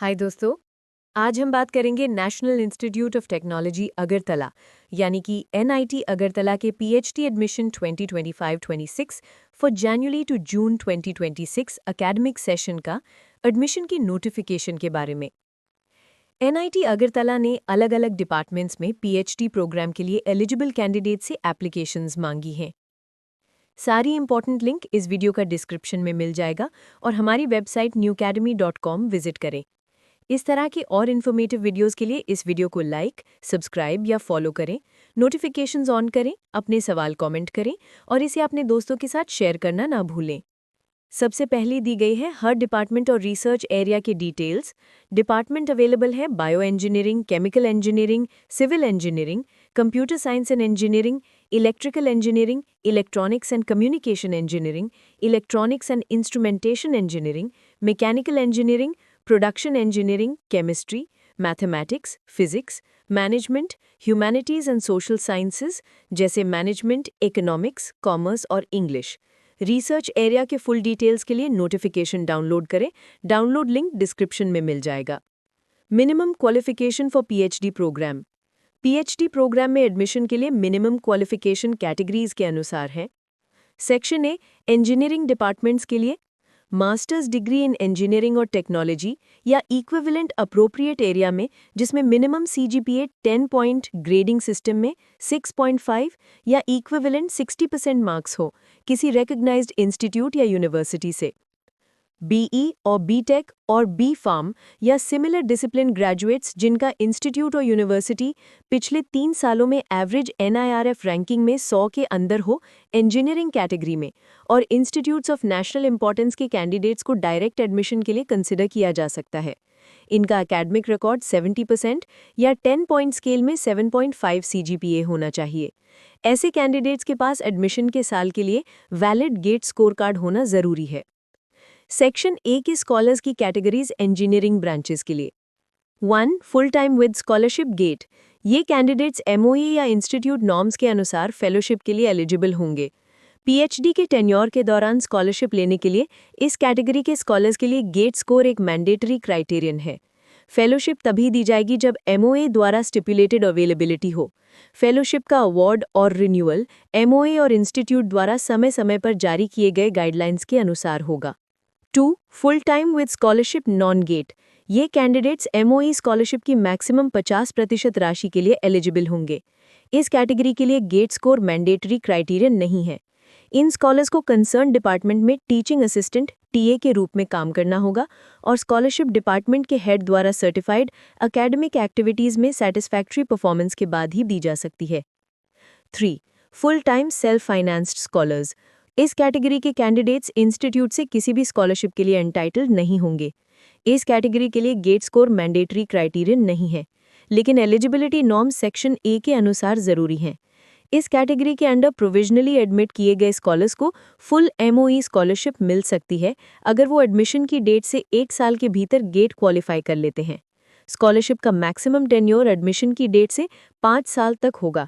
हाय दोस्तों, आज हम बात करेंगे national institute of technology Agartala यानी कि एनआईटी अगरतला के PhD admission 2025-26 for January to June 2026 academic session का एडमिशन की नोटिफिकेशन के बारे में। एनआईटी अगरतला ने अलग अलग डिपार्टमेंट्स में पीएचडी प्रोग्राम के लिए एलिजिबल कैंडिडेट से एप्लीकेशंस मांगी हैं। सारी इंपॉर्टेंट लिंक इस वीडियो का डिस्क्रिप्शन में मिल जाएगा और हमारी वेबसाइट newacademy.com विजिट करें। इस तरह के और इन्फॉर्मेटिव वीडियोस के लिए इस वीडियो को लाइक, सब्सक्राइब या फॉलो करें, नोटिफिकेशंस ऑन करें, अपने सवाल कमेंट करें और इसे अपने दोस्तों के साथ शेयर करना ना भूलें। सबसे पहले दी गई है हर डिपार्टमेंट और रिसर्च एरिया के डिटेल्स। डिपार्टमेंट अवेलेबल है bio engineering, chemical engineering, civil engineering, computer science and engineering, electrical engineering, electronics and communication engineering, electronics and instrumentation engineering, mechanical engineering, production engineering, chemistry, mathematics, physics, management, humanities and social sciences जैसे management, economics, commerce और English. Research area के full details के लिए notification download करें। Download link description में मिल जाएगा। Minimum qualification for PhD programme. PhD programme में एडमिशन के लिए मिनिमम क्वालिफिकेशन कैटेगरीज के अनुसार है। सेक्शन ए इंजीनियरिंग डिपार्टमेंट्स के लिए मास्टर्स डिग्री इन इंजीनियरिंग और टेक्नोलॉजी या इक्विवेलेंट अप्रोप्रिएट एरिया में जिसमें minimum CGPA 10 point, grading system में 6.5 या इक्विवेलेंट 60% मार्क्स हो किसी रिकॉग्नाइज्ड इंस्टीट्यूट या यूनिवर्सिटी से। बीई और बीटेक और बी फार्म या सिमिलर डिसिप्लिन ग्रेजुएट्स जिनका इंस्टीट्यूट और यूनिवर्सिटी पिछले 3 सालों में एवरेज एनआईआरएफ रैंकिंग में 100 के अंदर हो इंजीनियरिंग कैटेगरी में, और इंस्टीट्यूट्स ऑफ नेशनल इंपॉर्टेंस के कैंडिडेट्स को डायरेक्ट एडमिशन के लिए कंसिडर किया जा सकता है। इनका एकेडमिक रिकॉर्ड 70% या 10 पॉइंट स्केल में 7.5 सीजीपीए होना चाहिए। ऐसे कैंडिडेट्स के पास एडमिशन के साल के लिए वैलिड गेट स्कोर कार्ड होना जरूरी है। सेक्शन ए के स्कॉलर्स की कैटेगरीज इंजीनियरिंग ब्रांचेस के लिए 1. Full time with scholarship GATE. ये कैंडिडेट्स एमओई या इंस्टीट्यूट नॉर्म्स के अनुसार फेलोशिप के लिए एलिजिबल होंगे। पीएचडी के टेन्योर के दौरान स्कॉलरशिप लेने के लिए इस कैटेगरी के स्कॉलर्स के लिए गेट स्कोर एक मैंडेटरी क्राइटेरियन है। फेलोशिप तभी दी जाएगी जब एमओए द्वारा स्टिपुलेटेड अवेलेबिलिटी हो। फेलोशिप का अवार्ड और रिन्यूअल एमओए और इंस्टीट्यूट द्वारा समय समय पर जारी किए गए गाइडलाइंस के अनुसार होगा। 2. Full time with scholarship non GATE. ये कैंडिडेट्स एमओई स्कॉलरशिप की मैक्सिमम 50% राशि के लिए एलिजिबल होंगे। इस कैटेगरी के लिए गेट स्कोर मैंडेटरी क्राइटेरियन नहीं है। इन स्कॉलर्स को कंसर्न डिपार्टमेंट में टीचिंग असिस्टेंट टीए के रूप में काम करना होगा और स्कॉलरशिप डिपार्टमेंट के हेड द्वारा सर्टिफाइड एकेडमिक एक्टिविटीज में सैटिस्फैक्ट्री परफॉर्मेंस के बाद ही दी जा सकती है। 3. Full time self financed scholars. इस कैटेगरी के कैंडिडेट्स इंस्टीट्यूट से किसी भी स्कॉलरशिप के लिए एंटाइटल्ड नहीं होंगे। इस कैटेगरी के लिए गेट स्कोर मैंडेटरी क्राइटेरियन नहीं है, लेकिन एलिजिबिलिटी नॉर्म्स सेक्शन ए के अनुसार जरूरी हैं। इस कैटेगरी के अंडर प्रोविजनली एडमिट किए गए स्कॉलर्स को फुल एमओई स्कॉलरशिप मिल सकती है अगर वो एडमिशन की डेट से 1 साल के भीतर गेट क्वालिफाई कर लेते हैं। स्कॉलरशिप का मैक्सिमम टेन्योर एडमिशन की डेट से 5 साल तक होगा।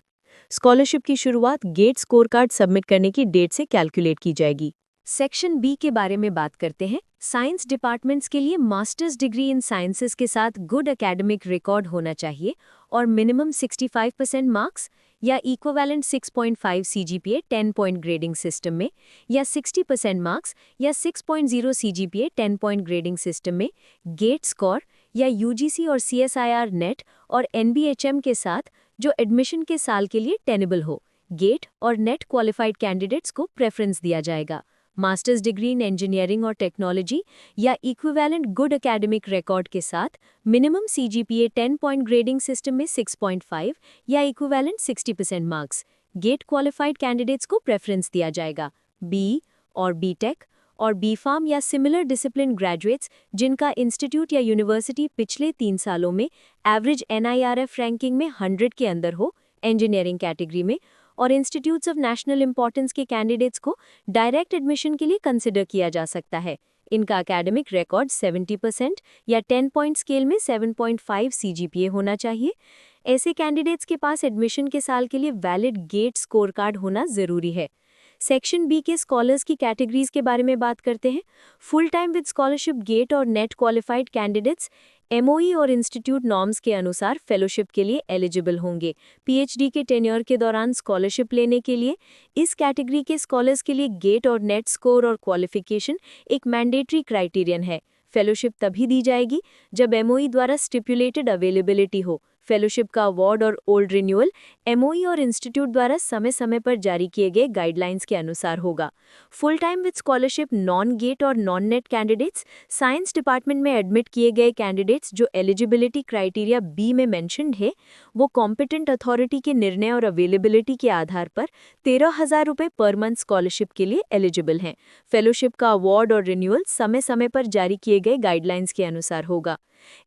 स्कॉलरशिप की शुरुआत गेट स्कोर कार्ड सबमिट करने की डेट से कैलकुलेट की जाएगी। सेक्शन बी के बारे में बात करते हैं। साइंस डिपार्टमेंट्स के लिए मास्टर्स डिग्री इन साइंसेज के साथ गुड एकेडमिक रिकॉर्ड होना चाहिए और मिनिमम 65% मार्क्स या equivalent 6.5 CGPA 10 point grading system में या 60% मार्क्स या 6.0 सीजीपीए 10 पॉइंट ग्रेडिंग सिस्टम में गेट स्कोर या यूजीसी और सीएसआईआर नेट और एनबीएचएम के साथ जो एडमिशन के साल के लिए टेनेबल हो। गेट और नेट क्वालिफाइड कैंडिडेट्स को प्रेफरेंस दिया जाएगा। मास्टर्स डिग्री इन इंजीनियरिंग और टेक्नोलॉजी या इक्विवेलेंट गुड एकेडमिक रिकॉर्ड के साथ minimum CGPA 10 point grading system में 6.5 या equivalent 60% marks. GATE qualified candidates को प्रेफरेंस दिया जाएगा। बी और बीटेक और बी फार्म या सिमिलर डिसिप्लिन ग्रेजुएट्स जिनका इंस्टीट्यूट या यूनिवर्सिटी पिछले 3 सालों में एवरेज एनआईआरएफ रैंकिंग में 100 के अंदर हो इंजीनियरिंग कैटेगरी में, और इंस्टीट्यूट्स ऑफ नेशनल इंपॉर्टेंस के कैंडिडेट्स को डायरेक्ट एडमिशन के लिए कंसिडर किया जा सकता है। इनका एकेडमिक रिकॉर्ड 70% या 10 पॉइंट स्केल में 7.5 सीजीपीए होना चाहिए। ऐसे कैंडिडेट्स के पास एडमिशन के साल के लिए वैलिड गेट स्कोर कार्ड होना जरूरी है। सेक्शन बी के स्कॉलर्स की कैटेगरीज के बारे में बात करते हैं। Full time with scholarship GATE और नेट क्वालिफाइड कैंडिडेट्स एमओई और इंस्टीट्यूट नॉर्म्स के अनुसार फेलोशिप के लिए एलिजिबल होंगे। पीएचडी के टेन्योर के दौरान स्कॉलरशिप लेने के लिए इस कैटेगरी के स्कॉलर्स के लिए गेट और नेट स्कोर और क्वालिफिकेशन एक मैंडेटरी क्राइटेरियन है। फेलोशिप तभी दी जाएगी जब एमओई द्वारा स्टिपुलेटेड अवेलेबिलिटी हो। फेलोशिप का अवार्ड और ओल्ड रिन्यूअल एमओई और इंस्टीट्यूट द्वारा समय समय पर जारी किए गए गाइडलाइंस के अनुसार होगा। Full time with scholarship non GATE और non NET candidates, science department में एडमिट किए गए कैंडिडेट्स जो एलिजिबिलिटी क्राइटेरिया बी में मेंशन्ड है, वो कॉम्पिटेंट अथॉरिटी के निर्णय और अवेलेबिलिटी के आधार पर 13,000 रुपये पर मंथ स्कॉलरशिप के लिए एलिजिबल हैं। फेलोशिप का अवार्ड और रिन्यूअल समय समय पर जारी किए गए गाइडलाइंस के अनुसार होगा।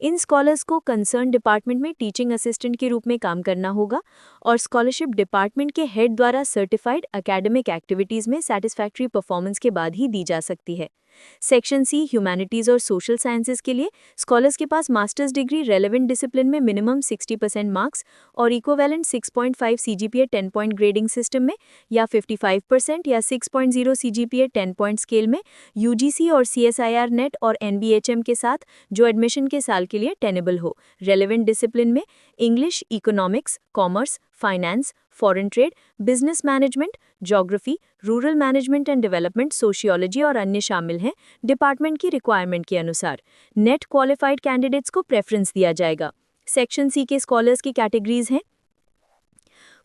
इन स्कॉलर्स को कंसर्न डिपार्टमेंट में टीचिंग असिस्टेंट के रूप में काम करना होगा और स्कॉलरशिप डिपार्टमेंट के हेड द्वारा सर्टिफाइड एकेडमिक एक्टिविटीज में सैटिस्फैक्ट्री परफॉर्मेंस के बाद ही दी जा सकती है। सेक्शन सी ह्यूमैनिटीज और सोशल साइंसेज के लिए स्कॉलर्स के पास मास्टर्स डिग्री रेलेवेंट डिसिप्लिन में मिनिमम 60% मार्क्स और equivalent 6.5 CGPA 10 point grading system में या 55% या 6.0 सीजीपीए 10 पॉइंट स्केल में यूजीसी और सीएसआईआर नेट और एनबीएचएम के साथ जो एडमिशन के साल के लिए टेनेबल हो। रेलेवेंट डिसिप्लिन में English, economics, commerce, finance, foreign trade, business management, geography, rural management and development, sociology और अन्य शामिल हैं। डिपार्टमेंट की रिक्वायरमेंट के अनुसार नेट क्वालिफाइड कैंडिडेट्स को प्रेफरेंस दिया जाएगा। सेक्शन सी के स्कॉलर्स की कैटेगरीज हैं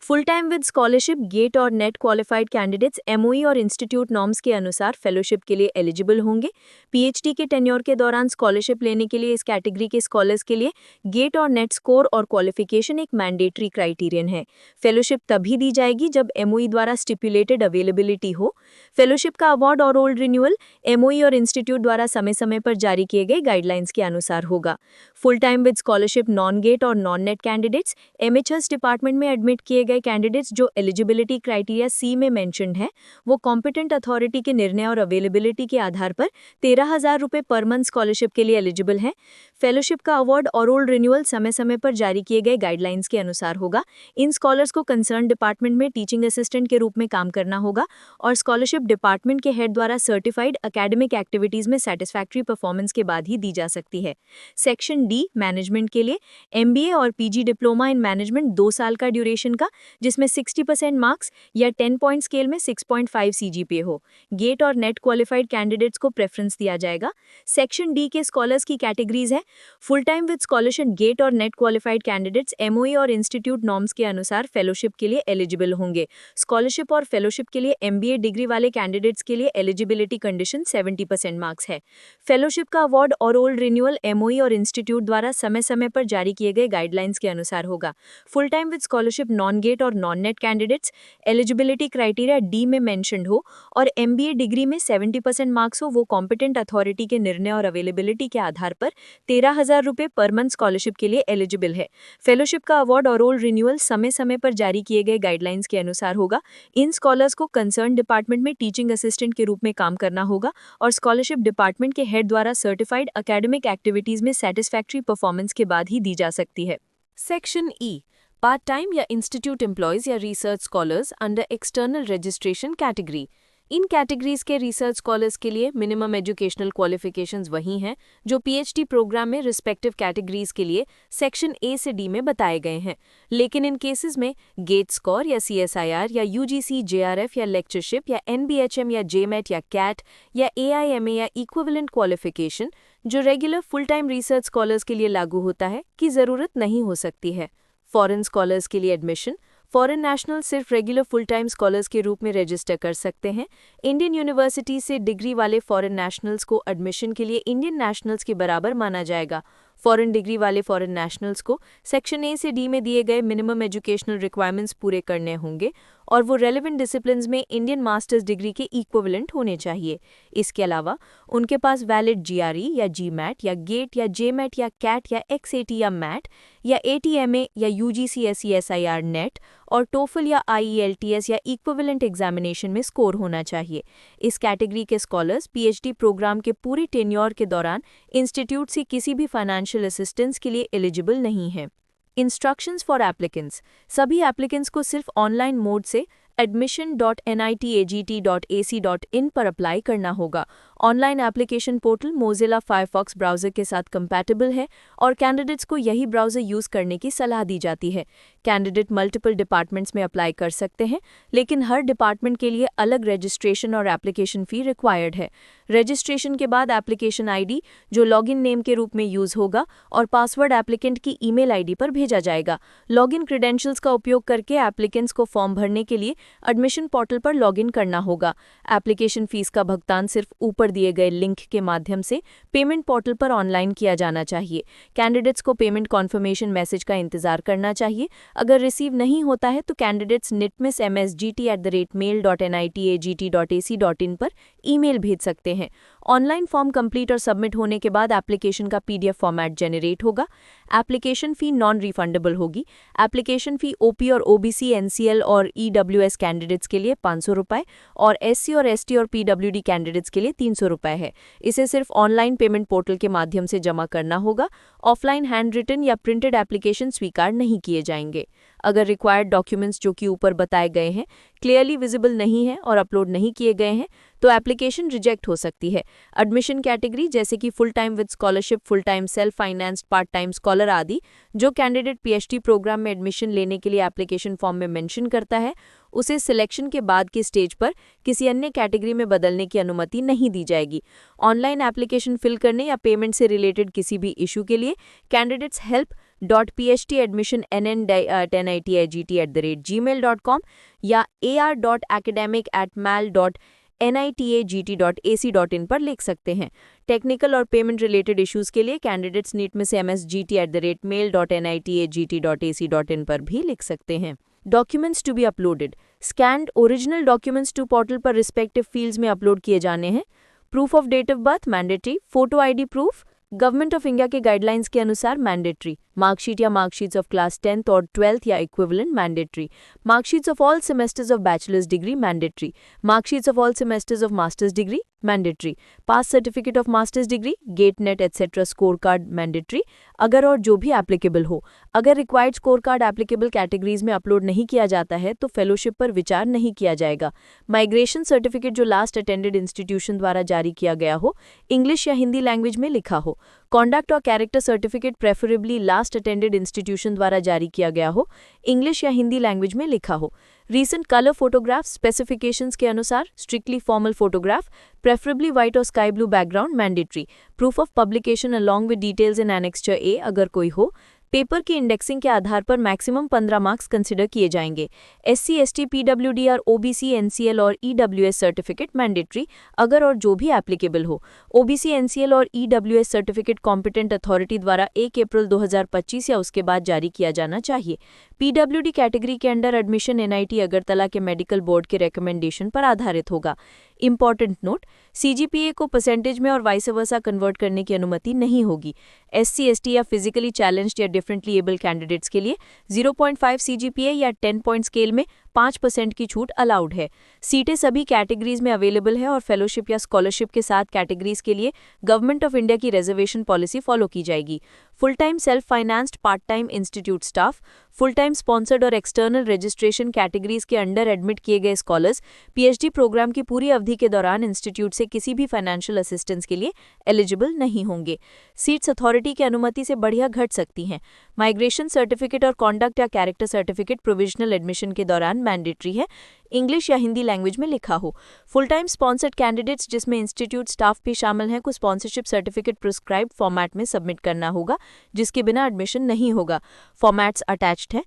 full time with scholarship GATE और नेट क्वालिफाइड कैंडिडेट्स एमओई और इंस्टीट्यूट नॉर्म्स के अनुसार फेलोशिप के लिए एलिजिबल होंगे। पीएचडी के टेन्योर के दौरान स्कॉलरशिप लेने के लिए इस कैटेगरी के स्कॉलर्स के लिए गेट और नेट स्कोर और क्वालिफिकेशन एक मैंडेटरी क्राइटेरियन है। फेलोशिप तभी दी जाएगी जब एमओई द्वारा स्टिपुलेटेड अवेलेबिलिटी हो। फेलोशिप का अवार्ड और ओल्ड रिन्यूअल एमओई और इंस्टीट्यूट द्वारा समय समय पर जारी किए गए गाइडलाइंस के अनुसार होगा। Full time with scholarship non GATE और non NET candidates MHS department में एडमिट किए गए कैंडिडेट्स जो एलिजिबिलिटी क्राइटेरिया सी में मेंशन्ड है, वो कॉम्पिटेंट अथॉरिटी के निर्णय और अवेलेबिलिटी के आधार पर 13,000 रुपये पर मंथ स्कॉलरशिप के लिए एलिजिबल हैं। फेलोशिप का अवार्ड और ओल्ड रिन्यूअल समय समय पर जारी किए गए गाइडलाइंस के अनुसार होगा। इन स्कॉलर्स को कंसर्न डिपार्टमेंट में टीचिंग असिस्टेंट के रूप में काम करना होगा और स्कॉलरशिप डिपार्टमेंट के हेड द्वारा सर्टिफाइड एकेडमिक एक्टिविटीज में सैटिस्फैक्ट्री परफॉर्मेंस के बाद ही दी जा सकती है। सेक्शन डी मैनेजमेंट के लिए एमबीए और पीजी डिप्लोमा इन मैनेजमेंट 2 साल का ड्यूरेशन का, जिसमें 60% मार्क्स या 10 पॉइंट स्केल में 6.5 सीजीपीए हो। गेट और नेट क्वालिफाइड कैंडिडेट्स को प्रेफरेंस दिया जाएगा। सेक्शन डी के स्कॉलर्स की कैटेगरीज है full time with scholarship GATE और नेट क्वालिफाइड कैंडिडेट्स एमओई और इंस्टीट्यूट नॉर्म्स के अनुसार फेलोशिप के लिए एलिजिबल होंगे। स्कॉलरशिप और फेलोशिप के लिए एमबीए डिग्री वाले कैंडिडेट्स के लिए एलिजिबिलिटी कंडीशन 70% मार्क्स है। फेलोशिप का अवार्ड और ओल्ड रिन्यूअल एमओई और इंस्टीट्यूट द्वारा समय समय पर जारी किए गए गाइडलाइंस के अनुसार होगा। Full time with scholarship non GATE और non NET candidates eligibility criteria D में मेंशन्ड हो और एमबीए डिग्री में 70% मार्क्स हो, वो कॉम्पिटेंट अथॉरिटी के निर्णय और अवेलेबिलिटी के आधार पर 13,000 रुपये पर मंथ स्कॉलरशिप के लिए एलिजिबल है। फेलोशिप का अवार्ड और ओल्ड रिन्यूअल समय समय पर जारी किए गए गाइडलाइंस के अनुसार होगा। इन स्कॉलर्स को कंसर्न डिपार्टमेंट में टीचिंग असिस्टेंट के रूप में काम करना होगा और स्कॉलरशिप डिपार्टमेंट के हेड द्वारा सर्टिफाइड एकेडमिक एक्टिविटीज में सैटिस्फैक्ट्री परफॉर्मेंस के बाद ही दी जा सकती है। सेक्शन ई पार्ट टाइम या इंस्टीट्यूट एम्प्लॉयज या research scholars under external registration category. इन कैटेगरीज के रिसर्च स्कॉलर्स के लिए मिनिमम एजुकेशनल क्वालिफिकेशंस वही हैं जो पीएचडी प्रोग्राम में रिस्पेक्टिव कैटेगरीज के लिए सेक्शन ए से डी में बताए गए हैं, लेकिन इन केसेस में गेट स्कोर या सीएसआईआर या यूजीसी जेआरएफ या लेक्चरशिप या एनबीएचएम या जेमेट या कैट या एआईएमए या इक्विवेलेंट क्वालिफिकेशन जो regular full time research scholars के लिए लागू होता है की जरूरत नहीं हो सकती है। फॉरेन स्कॉलर्स के लिए एडमिशन फॉरेन नेशनल सिर्फ रेगुलर फुल टाइम स्कॉलर्स के रूप में रजिस्टर कर सकते हैं। इंडियन यूनिवर्सिटी से डिग्री वाले फॉरेन नेशनल्स को एडमिशन के लिए इंडियन नेशनल्स के बराबर माना जाएगा। फॉरेन डिग्री वाले फॉरेन नेशनल्स को सेक्शन ए से डी में दिए गए मिनिमम एजुकेशनल रिक्वायरमेंट्स पूरे करने होंगे और वो रेलेवेंट डिसिप्लिन्स में इंडियन मास्टर्स डिग्री के इक्विवेलेंट होने चाहिए। इसके अलावा उनके पास वैलिड जीआरई या जीमैट या गेट या जेमेट या कैट या एक्सएटी या मैट या एटीएमए या यूजीसीएसईएसआईआर नेट और टोफल या आईईएलटीएस या इक्विवेलेंट एग्जामिनेशन में स्कोर होना चाहिए। इस कैटेगरी के स्कॉलर्स पीएचडी प्रोग्राम के पूरे टेन्योर के दौरान इंस्टीट्यूट से किसी भी फाइनेंशियल असिस्टेंस के लिए एलिजिबल नहीं है। इंस्ट्रक्शंस फॉर एप्लीकेंट्स सभी एप्लीकेंट्स को सिर्फ ऑनलाइन मोड से admission.nitagt.ac.in पर अप्लाई करना होगा online application portal Mozilla Firefox browser के साथ कंपैटिबल है और कैंडिडेट्स को यही ब्राउज़र यूज़ करने की सलाह दी जाती है। कैंडिडेट मल्टीपल डिपार्टमेंट्स में अप्लाई कर सकते हैं, लेकिन हर डिपार्टमेंट के लिए अलग रजिस्ट्रेशन और एप्लीकेशन फ़ी रिक्वायर्ड है। रजिस्ट्रेशन के बाद एप्लीकेशन आईडी, जो लॉगिन नेम के रूप में यूज़ होगा, और पासवर्ड एप्लीकेंट की ईमेल आईडी पर भेजा जाएगा। लॉगिन क्रेडेंशियल्स का उपयोग करके एप्लीकेंट्स को फॉर्म भरने के लिए एडमिशन पोर्टल पर लॉगिन करना होगा। एप्लीकेशन फीस का भुगतान सिर्फ ऊपर दिए गए लिंक के माध्यम से पेमेंट पोर्टल पर ऑनलाइन किया जाना चाहिए। कैंडिडेट्स को पेमेंट कॉन्फर्मेशन मैसेज का इंतजार करना चाहिए। अगर रिसीव नहीं होता है तो कैंडिडेट्स nitmissmsgt@mail.nitaagt.ac.in पर ईमेल भेज सकते हैं। ऑनलाइन फॉर्म कंप्लीट और सबमिट होने के बाद एप्लीकेशन का पीडीएफ फॉर्मेट जनरेट होगा। एप्लीकेशन फी नॉन रिफंडेबल होगी। एप्लीकेशन फी ओपी और ओबीसी, एनसीएल और ईडब्ल्यूएस कैंडिडेट्स के लिए 500 रुपये और एससी और एसटी और पीडब्ल्यूडी कैंडिडेट्स के लिए 300 रुपये है। इसे सिर्फ ऑनलाइन पेमेंट पोर्टल के माध्यम से जमा करना होगा। ऑफलाइन हैंड रिटन या प्रिंटेड एप्लीकेशन स्वीकार नहीं किए जाएंगे। अगर रिक्वायर्ड डॉक्यूमेंट्स जो कि ऊपर बताए गए हैं क्लियरली विजिबल नहीं है और अपलोड नहीं किए गए हैं तो एप्लीकेशन रिजेक्ट हो सकती है। एडमिशन कैटेगरी जैसे कि full time with scholarship, full time self financed, part time scholar आदि जो कैंडिडेट पीएचडी प्रोग्राम में एडमिशन लेने के लिए एप्लीकेशन फॉर्म में मेंशन करता है, उसे सिलेक्शन के बाद की स्टेज पर किसी अन्य कैटेगरी में बदलने की अनुमति नहीं दी जाएगी। ऑनलाइन एप्लीकेशन फिल करने या पेमेंट से रिलेटेड किसी भी इशू के लिए कैंडिडेट्स help.phtadmission@nitagт@gmail.com या ar.academic@mal.nitagt.ac.in पर लिख सकते हैं। टेक्निकल और पेमेंट रिलेटेड इश्यूज के लिए कैंडिडेट्स nitmissmsgt@mail.nitagt.ac.in पर भी लिख सकते हैं। Documents to be uploaded. Scanned original documents to portal पर रिस्पेक्टिव फील्ड्स में अपलोड किए जाने हैं। Proof of date of birth mandatory, photo ID proof government of India के गाइडलाइंस के अनुसार मैंडेटरी, मार्कशीट या मार्कशीट्स ऑफ क्लास 10th और 12th या equivalent mandatory, marksheets of all semesters of bachelors degree mandatory, marksheets of all semesters of masters degree mandatory, pass certificate of masters degree, gate NET etcetera score card mandatory अगर और जो भी applicable हो। अगर required score card applicable categories में upload नहीं किया जाता है तो फेलोशिप पर विचार नहीं किया जाएगा। माइग्रेशन सर्टिफिकेट जो लास्ट अटेंडेड इंस्टीट्यूशन द्वारा जारी किया गया हो, इंग्लिश या हिंदी लैंग्वेज में लिखा हो। कॉन्डक्ट और character certificate preferably last attended institution द्वारा जारी किया गया हो, इंग्लिश या हिंदी लैंग्वेज में लिखा हो। रीसेंट कलर फोटोग्राफ स्पेसिफिकेशंस के अनुसार, strictly formal photograph, preferably white और sky blue background mandatory. Proof of publication along with details in annexure A अगर कोई हो। पेपर की इंडेक्सिंग के आधार पर मैक्सिमम 15 मार्क्स कंसिडर किए जाएंगे। एससी, एसटी, पीडब्ल्यूडी और ओबीसी, एनसीएल और ईडब्ल्यूएस सर्टिफिकेट मैंडेटरी अगर और जो भी एप्लीकेबल हो। ओबीसी, एनसीएल और ईडब्ल्यूएस सर्टिफिकेट कॉम्पिटेंट अथॉरिटी द्वारा 1 अप्रैल 2025 या उसके बाद जारी किया जाना चाहिए। पीडब्ल्यूडी कैटेगरी के अंडर एडमिशन एनआईटी अगरतला के मेडिकल बोर्ड के रिकमेंडेशन पर आधारित होगा। इंपॉर्टेंट नोट, सीजीपीए को परसेंटेज में और वाइस वर्सा कन्वर्ट करने की अनुमति नहीं होगी। एससी, एसटी या फिजिकली चैलेंज्ड या डिफरेंटली एबल कैंडिडेट्स के लिए 0.5 सीजीपीए या 10 पॉइंट स्केल में 5% की छूट अलाउड है। सीटें सभी कैटेगरीज में अवेलेबल है और फेलोशिप या स्कॉलरशिप के साथ कैटेगरीज के लिए गवर्नमेंट ऑफ इंडिया की रिजर्वेशन पॉलिसी फॉलो की जाएगी। Full time self financed, part time institute staff, full time sponsored और एक्सटर्नल रजिस्ट्रेशन कैटेगरीज के अंडर एडमिट किए गए स्कॉलर्स पीएचडी प्रोग्राम की पूरी अवधि के दौरान इंस्टीट्यूट से किसी भी फाइनेंशियल असिस्टेंस के लिए एलिजिबल नहीं होंगे। सीट्स अथॉरिटी की अनुमति से बढ़िया घट सकती हैं। माइग्रेशन सर्टिफिकेट और कॉन्डक्ट या कैरेक्टर सर्टिफिकेट प्रोविजनल एडमिशन के दौरान मैंडेटरी है, इंग्लिश या हिंदी लैंग्वेज में लिखा हो। फुल टाइम स्पॉन्सर्ड कैंडिडेट्स जिसमें इंस्टीट्यूट स्टाफ भी शामिल हैं को स्पॉन्सरशिप सर्टिफिकेट प्रिस्क्राइब्ड फॉर्मेट में सबमिट करना होगा, जिसके बिना एडमिशन नहीं होगा। फॉर्मेट्स अटैच्ड हैं।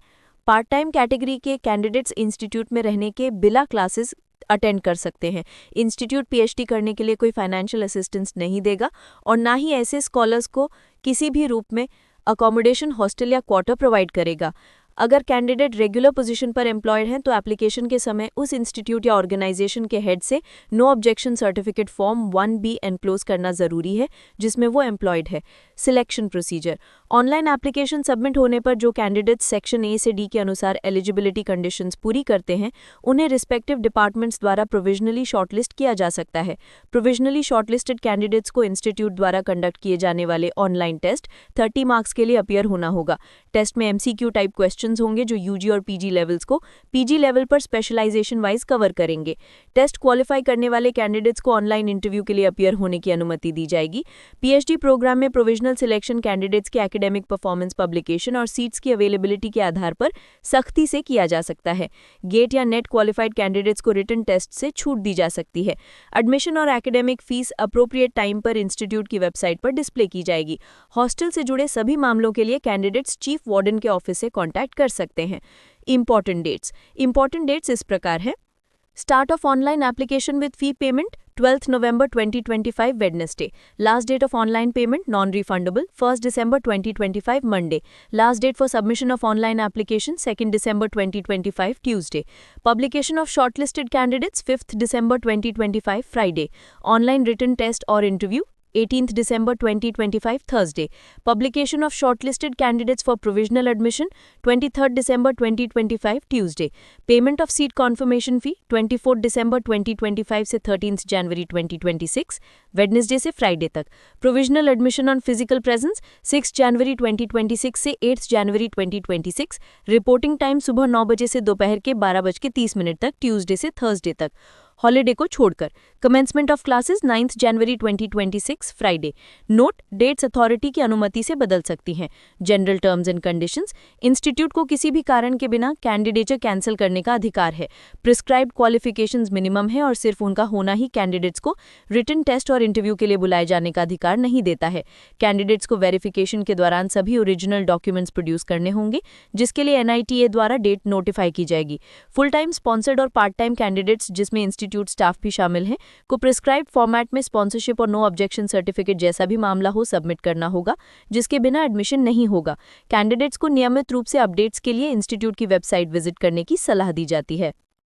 पार्ट टाइम कैटेगरी के कैंडिडेट्स इंस्टीट्यूट में रहने के बिना क्लासेस अटेंड कर सकते हैं। इंस्टीट्यूट पीएचडी करने के लिए कोई फाइनेंशियल असिस्टेंस नहीं देगा और ना ही ऐसे स्कॉलर्स को किसी भी रूप में अकोमोडेशन, हॉस्टल या क्वार्टर प्रोवाइड करेगा। अगर कैंडिडेट रेगुलर पोजीशन पर एम्प्लॉयड हैं तो एप्लीकेशन के समय उस इंस्टीट्यूट या ऑर्गेनाइजेशन के हेड से no objection certificate form 1B enclose करना जरूरी है जिसमें वो एम्प्लॉयड है। Selection procedure. Online application submit होने पर जो कैंडिडेट्स सेक्शन ए से डी के अनुसार एलिजिबिलिटी कंडीशंस पूरी करते हैं उन्हें रिस्पेक्टिव डिपार्टमेंट्स द्वारा प्रोविजनली शॉर्टलिस्ट किया जा सकता है। प्रोविजनली शॉर्टलिस्टेड कैंडिडेट्स को इंस्टीट्यूट द्वारा कंडक्ट किए जाने वाले ऑनलाइन टेस्ट 30 मार्क्स के लिए अपीयर होना होगा। टेस्ट में एमसीक्यू टाइप क्वेश्चन सेशंस होंगे जो यूजी और पीजी लेवल्स को पीजी लेवल पर स्पेशलाइजेशन वाइज कवर करेंगे। टेस्ट क्वालिफाई करने वाले कैंडिडेट्स को ऑनलाइन इंटरव्यू के लिए अपीयर होने की अनुमति दी जाएगी। पीएचडी प्रोग्राम में प्रोविजनल सिलेक्शन कैंडिडेट्स के एकेडमिक परफॉर्मेंस, पब्लिकेशन और सीट्स की अवेलेबिलिटी के आधार पर सख्ती से किया जा सकता है। गेट या नेट क्वालिफाइड कैंडिडेट्स को रिटन टेस्ट से छूट दी जा सकती है। एडमिशन और एकेडमिक फीस अप्रोप्रिएट टाइम पर इंस्टीट्यूट की वेबसाइट पर डिस्प्ले की जाएगी। हॉस्टल से जुड़े सभी मामलों के लिए कैंडिडेट्स चीफ वार्डन के ऑफिस से कांटेक्ट कर सकते हैं। इंपॉर्टेंट डेट्स इस प्रकार है। Start of online application with fee payment 12th November 2025 Wednesday. Last date of online payment non-refundable 1st December 2025 Monday. Last date for submission of online application 2nd December 2025 Tuesday. Publication of shortlisted candidates 5th December 2025 Friday. Online written test or interview 18th December 2025 Thursday. Publication of shortlisted candidates for provisional admission 23rd December 2025 Tuesday. Payment of seat confirmation fee 24th December 2025 से 13th January 2026 Wednesday से Friday तक. Provisional admission on physical presence 6th January 2026 से 8th January 2026. Reporting time सुबह 9 बजे से दोपहर के 12:30 तक Tuesday से Thursday तक. हॉलीडे को छोड़कर commencement of classes 9th January 2026 Friday. Note, dates authority की अनुमति से बदल सकती हैं। General terms and conditions, institute को किसी भी कारण के बिना कैंडिडेचर कैंसिल करने का अधिकार है। प्रिस्क्राइब्ड क्वालिफिकेशंस मिनिमम है और सिर्फ उनका होना ही कैंडिडेट्स को रिटन टेस्ट और इंटरव्यू के लिए बुलाए जाने का अधिकार नहीं देता है। कैंडिडेट्स को वेरिफिकेशन के दौरान सभी ओरिजिनल डॉक्यूमेंट्स प्रोड्यूस करने होंगे, जिसके लिए NITA द्वारा डेट नोटिफाई की जाएगी। फुल टाइम स्पॉन्सर्ड और पार्ट टाइम कैंडिडेट्स, जिसमें इंस्टीट्यूट स्टाफ भी शामिल हैं, को प्रिस्क्राइब्ड फॉर्मेट में स्पॉन्सरशिप और नो ऑब्जेक्शन सर्टिफिकेट जैसा भी मामला हो सबमिट करना होगा, जिसके बिना एडमिशन नहीं होगा। कैंडिडेट्स को नियमित रूप से अपडेट्स के लिए इंस्टीट्यूट की वेबसाइट विजिट करने की सलाह दी जाती है।